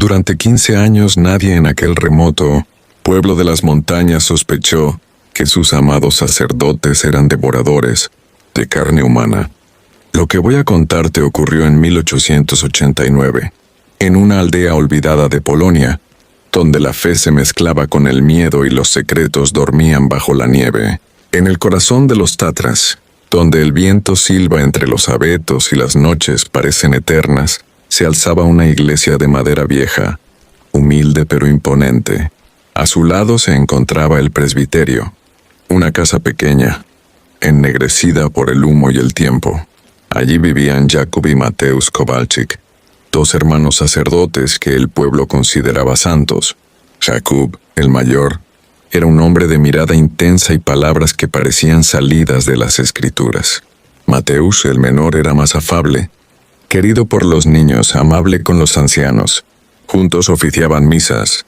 Durante 15 años nadie en aquel remoto pueblo de las montañas sospechó que sus amados sacerdotes eran devoradores de carne humana. Lo que voy a contarte ocurrió en 1889, en una aldea olvidada de Polonia, donde la fe se mezclaba con el miedo y los secretos dormían bajo la nieve. En el corazón de los Tatras, donde el viento silba entre los abetos y las noches parecen eternas, se alzaba una iglesia de madera vieja, humilde pero imponente. A su lado se encontraba el presbiterio, una casa pequeña, ennegrecida por el humo y el tiempo. Allí vivían Jakub y Mateusz Kowalczyk, dos hermanos sacerdotes que el pueblo consideraba santos. Jakub, el mayor, era un hombre de mirada intensa y palabras que parecían salidas de las escrituras. Mateusz, el menor, era más afable, querido por los niños, amable con los ancianos. Juntos oficiaban misas,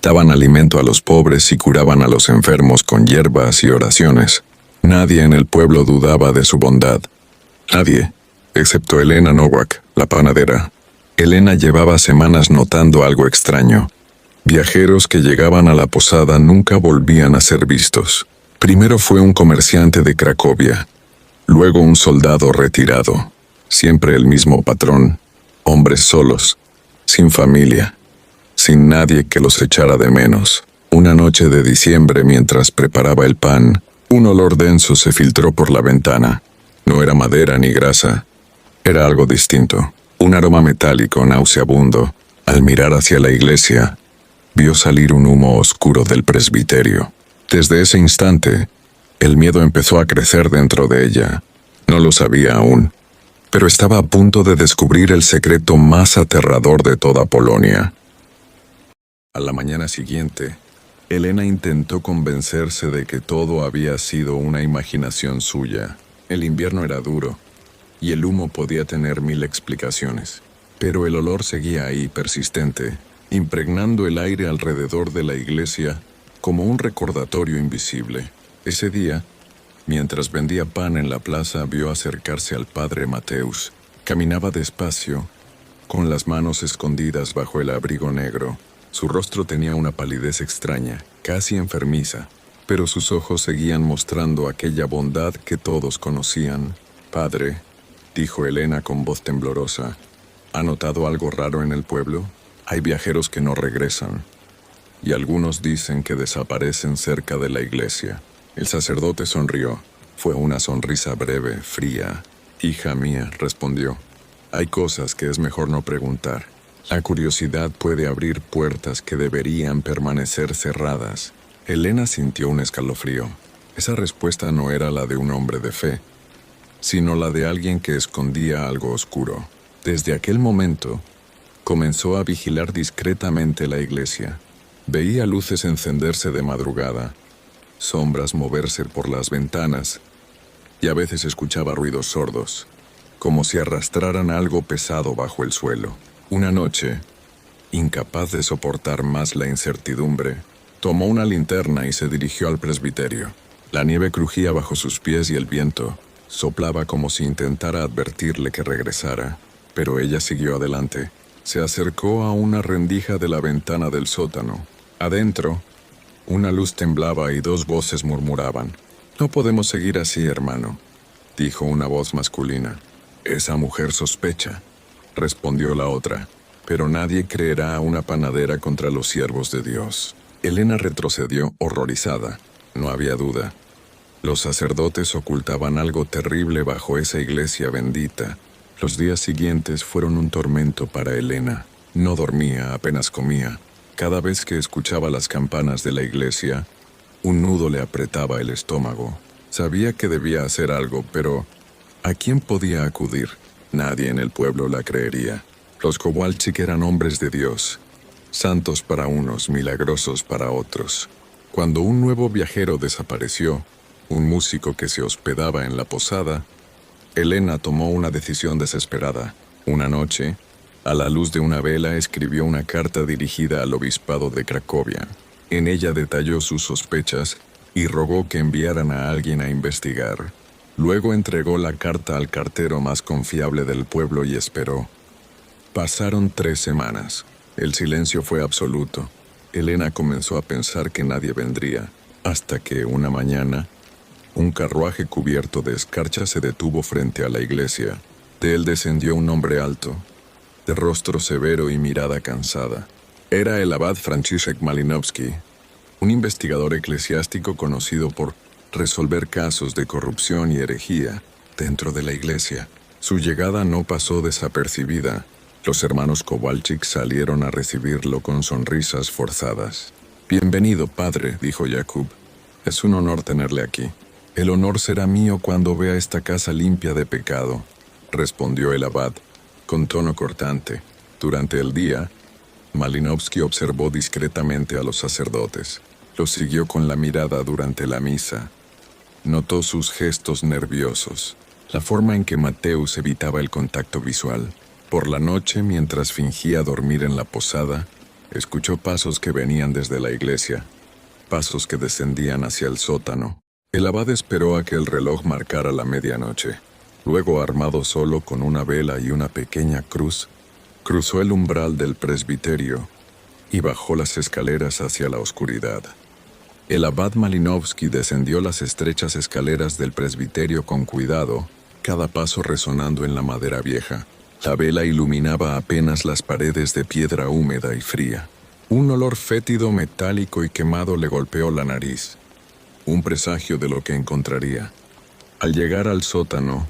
daban alimento a los pobres y curaban a los enfermos con hierbas y oraciones. Nadie en el pueblo dudaba de su bondad. Nadie, excepto Elena Nowak, la panadera. Elena llevaba semanas notando algo extraño. Viajeros que llegaban a la posada nunca volvían a ser vistos. Primero fue un comerciante de Cracovia, luego un soldado retirado. Siempre el mismo patrón, hombres solos, sin familia, sin nadie que los echara de menos. Una noche de diciembre, mientras preparaba el pan, un olor denso se filtró por la ventana. No era madera ni grasa, era algo distinto, un aroma metálico nauseabundo. Al mirar hacia la iglesia, vio salir un humo oscuro del presbiterio. Desde ese instante, el miedo empezó a crecer dentro de ella. No lo sabía aún, pero estaba a punto de descubrir el secreto más aterrador de toda Polonia. A la mañana siguiente, Elena intentó convencerse de que todo había sido una imaginación suya. El invierno era duro, y el humo podía tener 1000 explicaciones. Pero el olor seguía ahí, persistente, impregnando el aire alrededor de la iglesia como un recordatorio invisible. Ese día, mientras vendía pan en la plaza, vio acercarse al padre Mateusz. Caminaba despacio, con las manos escondidas bajo el abrigo negro. Su rostro tenía una palidez extraña, casi enfermiza, pero sus ojos seguían mostrando aquella bondad que todos conocían. «Padre», dijo Elena con voz temblorosa, «¿ha notado algo raro en el pueblo? Hay viajeros que no regresan, y algunos dicen que desaparecen cerca de la iglesia». El sacerdote sonrió. Fue una sonrisa breve, fría. «Hija mía», respondió, «hay cosas que es mejor no preguntar. La curiosidad puede abrir puertas que deberían permanecer cerradas». Elena sintió un escalofrío. Esa respuesta no era la de un hombre de fe, sino la de alguien que escondía algo oscuro. Desde aquel momento, comenzó a vigilar discretamente la iglesia. Veía luces encenderse de madrugada, sombras moverse por las ventanas, y a veces escuchaba ruidos sordos, como si arrastraran algo pesado bajo el suelo. Una noche, incapaz de soportar más la incertidumbre, tomó una linterna y se dirigió al presbiterio. La nieve crujía bajo sus pies y el viento soplaba como si intentara advertirle que regresara, pero ella siguió adelante. Se acercó a una rendija de la ventana del sótano. Adentro, una luz temblaba y 2 voces murmuraban. «No podemos seguir así, hermano», dijo una voz masculina. «Esa mujer sospecha», respondió la otra, «pero nadie creerá a una panadera contra los siervos de Dios». Elena retrocedió horrorizada. No había duda. Los sacerdotes ocultaban algo terrible bajo esa iglesia bendita. Los días siguientes fueron un tormento para Elena. No dormía, apenas comía. Cada vez que escuchaba las campanas de la iglesia, un nudo le apretaba el estómago. Sabía que debía hacer algo, pero ¿a quién podía acudir? Nadie en el pueblo la creería. Los Kowalczyk eran hombres de Dios, santos para unos, milagrosos para otros. Cuando un nuevo viajero desapareció, un músico que se hospedaba en la posada, Elena tomó una decisión desesperada. Una noche, a la luz de una vela, escribió una carta dirigida al obispado de Cracovia. En ella detalló sus sospechas y rogó que enviaran a alguien a investigar. Luego entregó la carta al cartero más confiable del pueblo y esperó. Pasaron 3 semanas. El silencio fue absoluto. Elena comenzó a pensar que nadie vendría, hasta que, una mañana, un carruaje cubierto de escarcha se detuvo frente a la iglesia. De él descendió un hombre alto, de rostro severo y mirada cansada. Era el abad Franciszek Malinowski, un investigador eclesiástico conocido por resolver casos de corrupción y herejía dentro de la iglesia. Su llegada no pasó desapercibida. Los hermanos Kowalczyk salieron a recibirlo con sonrisas forzadas. «Bienvenido, padre», dijo Jakub. «Es un honor tenerle aquí». «El honor será mío cuando vea esta casa limpia de pecado», respondió el abad, con tono cortante. Durante el día, Malinowski observó discretamente a los sacerdotes. Los siguió con la mirada durante la misa. Notó sus gestos nerviosos, la forma en que Mateusz evitaba el contacto visual. Por la noche, mientras fingía dormir en la posada, escuchó pasos que venían desde la iglesia, pasos que descendían hacia el sótano. El abad esperó a que el reloj marcara la medianoche. Luego, armado solo con una vela y una pequeña cruz, cruzó el umbral del presbiterio y bajó las escaleras hacia la oscuridad. El abad Malinowski descendió las estrechas escaleras del presbiterio con cuidado, cada paso resonando en la madera vieja. La vela iluminaba apenas las paredes de piedra húmeda y fría. Un olor fétido, metálico y quemado le golpeó la nariz, un presagio de lo que encontraría. Al llegar al sótano,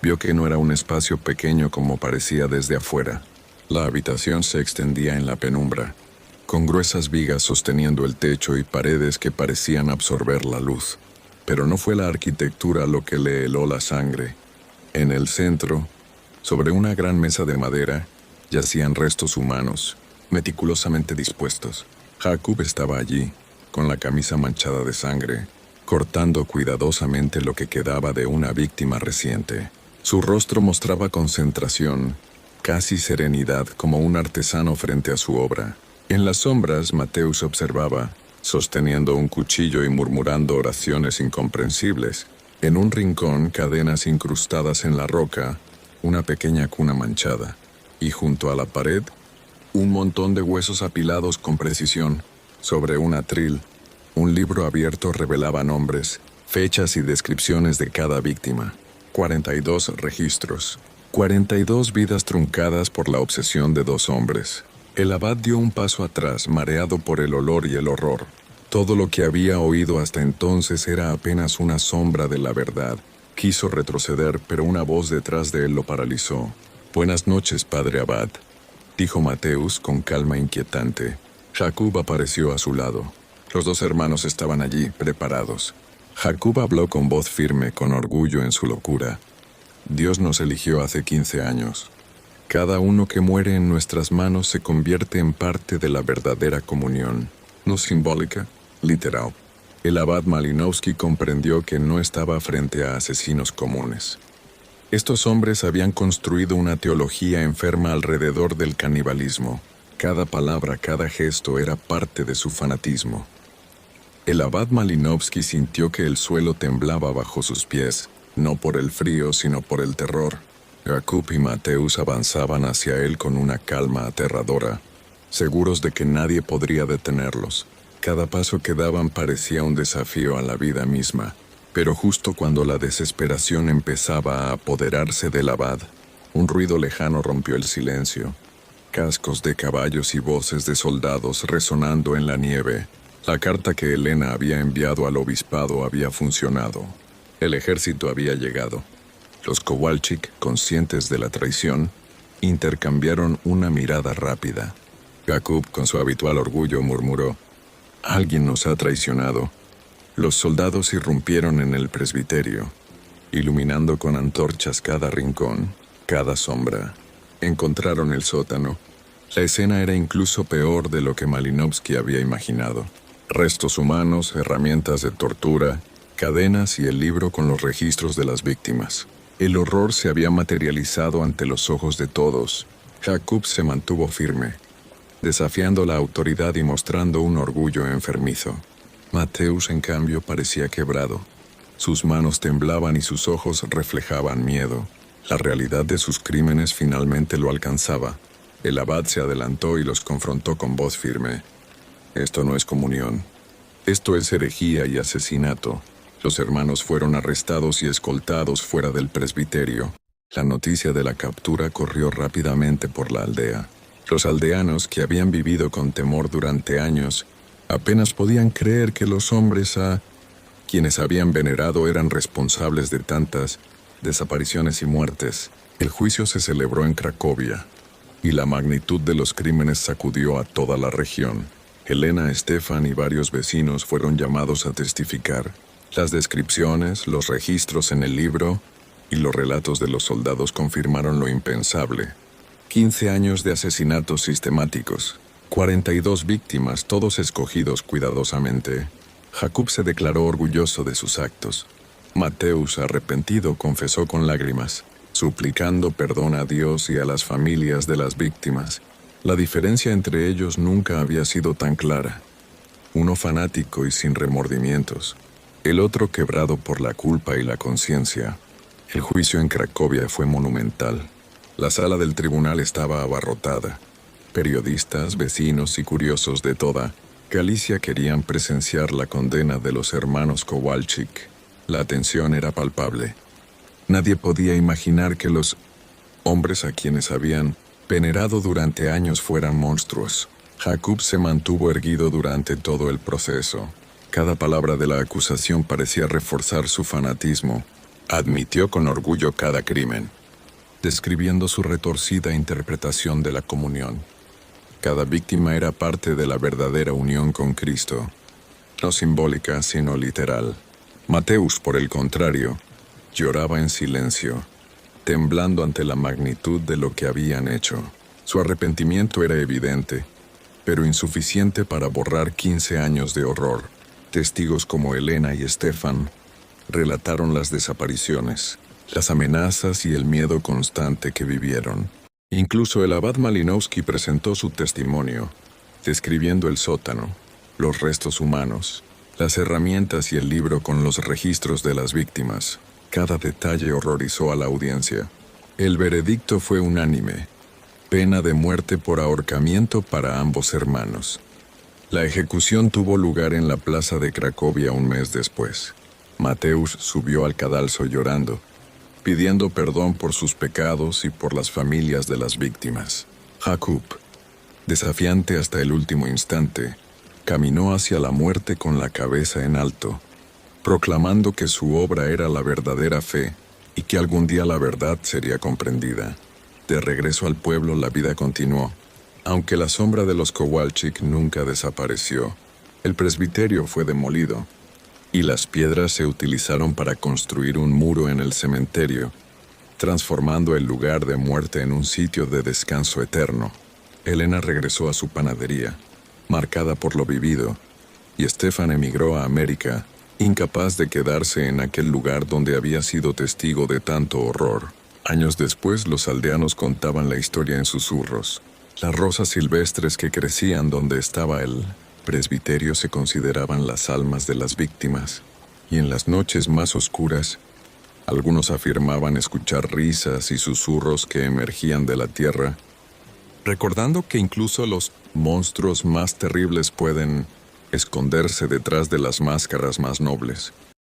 vio que no era un espacio pequeño como parecía desde afuera. La habitación se extendía en la penumbra, con gruesas vigas sosteniendo el techo y paredes que parecían absorber la luz. Pero no fue la arquitectura lo que le heló la sangre. En el centro, sobre una gran mesa de madera, yacían restos humanos, meticulosamente dispuestos. Jakub estaba allí, con la camisa manchada de sangre, cortando cuidadosamente lo que quedaba de una víctima reciente. Su rostro mostraba concentración, casi serenidad, como un artesano frente a su obra. En las sombras, Mateusz observaba, sosteniendo un cuchillo y murmurando oraciones incomprensibles. En un rincón, cadenas incrustadas en la roca, una pequeña cuna manchada, y junto a la pared, un montón de huesos apilados con precisión. Sobre un atril, un libro abierto revelaba nombres, fechas y descripciones de cada víctima. 42 registros. 42 vidas truncadas por la obsesión de 2 hombres. El abad dio un paso atrás, mareado por el olor y el horror. Todo lo que había oído hasta entonces era apenas una sombra de la verdad. Quiso retroceder, pero una voz detrás de él lo paralizó. «Buenas noches, padre abad», dijo Mateusz con calma inquietante. Jakub apareció a su lado. Los 2 hermanos estaban allí, preparados. Jakub habló con voz firme, con orgullo en su locura. «Dios nos eligió hace 15 años. Cada uno que muere en nuestras manos se convierte en parte de la verdadera comunión. No simbólica, literal». El abad Malinowski comprendió que no estaba frente a asesinos comunes. Estos hombres habían construido una teología enferma alrededor del canibalismo. Cada palabra, cada gesto era parte de su fanatismo. El abad Malinowski sintió que el suelo temblaba bajo sus pies, no por el frío, sino por el terror. Jakub y Mateusz avanzaban hacia él con una calma aterradora, seguros de que nadie podría detenerlos. Cada paso que daban parecía un desafío a la vida misma, pero justo cuando la desesperación empezaba a apoderarse del abad, un ruido lejano rompió el silencio. Cascos de caballos y voces de soldados resonando en la nieve. La carta que Elena había enviado al obispado había funcionado. El ejército había llegado. Los Kowalczyk, conscientes de la traición, intercambiaron una mirada rápida. Jakub, con su habitual orgullo, murmuró: «Alguien nos ha traicionado». Los soldados irrumpieron en el presbiterio, iluminando con antorchas cada rincón, cada sombra. Encontraron el sótano. La escena era incluso peor de lo que Malinowski había imaginado. Restos humanos, herramientas de tortura, cadenas y el libro con los registros de las víctimas. El horror se había materializado ante los ojos de todos. Jakub se mantuvo firme, desafiando la autoridad y mostrando un orgullo enfermizo. Mateusz, en cambio, parecía quebrado. Sus manos temblaban y sus ojos reflejaban miedo. La realidad de sus crímenes finalmente lo alcanzaba. El abad se adelantó y los confrontó con voz firme. Esto no es comunión. Esto es herejía y asesinato. Los hermanos fueron arrestados y escoltados fuera del presbiterio. La noticia de la captura corrió rápidamente por la aldea. Los aldeanos, que habían vivido con temor durante años, apenas podían creer que los hombres a quienes habían venerado eran responsables de tantas desapariciones y muertes. El juicio se celebró en Cracovia, y la magnitud de los crímenes sacudió a toda la región. Elena, Stefan y varios vecinos fueron llamados a testificar. Las descripciones, los registros en el libro y los relatos de los soldados confirmaron lo impensable. 15 años de asesinatos sistemáticos, 42 víctimas, todos escogidos cuidadosamente. Jakub se declaró orgulloso de sus actos. Mateus, arrepentido, confesó con lágrimas, suplicando perdón a Dios y a las familias de las víctimas. La diferencia entre ellos nunca había sido tan clara. Uno fanático y sin remordimientos, el otro quebrado por la culpa y la conciencia. El juicio en Cracovia fue monumental. La sala del tribunal estaba abarrotada. Periodistas, vecinos y curiosos de toda Galicia querían presenciar la condena de los hermanos Kowalczyk. La atención era palpable. Nadie podía imaginar que los hombres a quienes habían venerado durante años fueran monstruos. Jakub se mantuvo erguido durante todo el proceso. Cada palabra de la acusación parecía reforzar su fanatismo. Admitió con orgullo cada crimen, describiendo su retorcida interpretación de la comunión. Cada víctima era parte de la verdadera unión con Cristo, no simbólica sino literal. Mateus, por el contrario, lloraba en silencio, temblando ante la magnitud de lo que habían hecho. Su arrepentimiento era evidente, pero insuficiente para borrar 15 años de horror. Testigos como Elena y Stefan relataron las desapariciones, las amenazas y el miedo constante que vivieron. Incluso el abad Malinowski presentó su testimonio, describiendo el sótano, los restos humanos, las herramientas y el libro con los registros de las víctimas. Cada detalle horrorizó a la audiencia. El veredicto fue unánime: pena de muerte por ahorcamiento para ambos hermanos. La ejecución tuvo lugar en la plaza de Cracovia un mes después. Mateus subió al cadalso llorando, pidiendo perdón por sus pecados y por las familias de las víctimas. Jakub, desafiante hasta el último instante, caminó hacia la muerte con la cabeza en alto, proclamando que su obra era la verdadera fe y que algún día la verdad sería comprendida. De regreso al pueblo, la vida continuó. Aunque la sombra de los Kowalczyk nunca desapareció, el presbiterio fue demolido, y las piedras se utilizaron para construir un muro en el cementerio, transformando el lugar de muerte en un sitio de descanso eterno. Elena regresó a su panadería, marcada por lo vivido, y Stefan emigró a América, incapaz de quedarse en aquel lugar donde había sido testigo de tanto horror. Años después, los aldeanos contaban la historia en susurros. Las rosas silvestres que crecían donde estaba el presbiterio se consideraban las almas de las víctimas, y en las noches más oscuras, algunos afirmaban escuchar risas y susurros que emergían de la tierra, recordando que incluso los monstruos más terribles pueden esconderse detrás de las máscaras más nobles.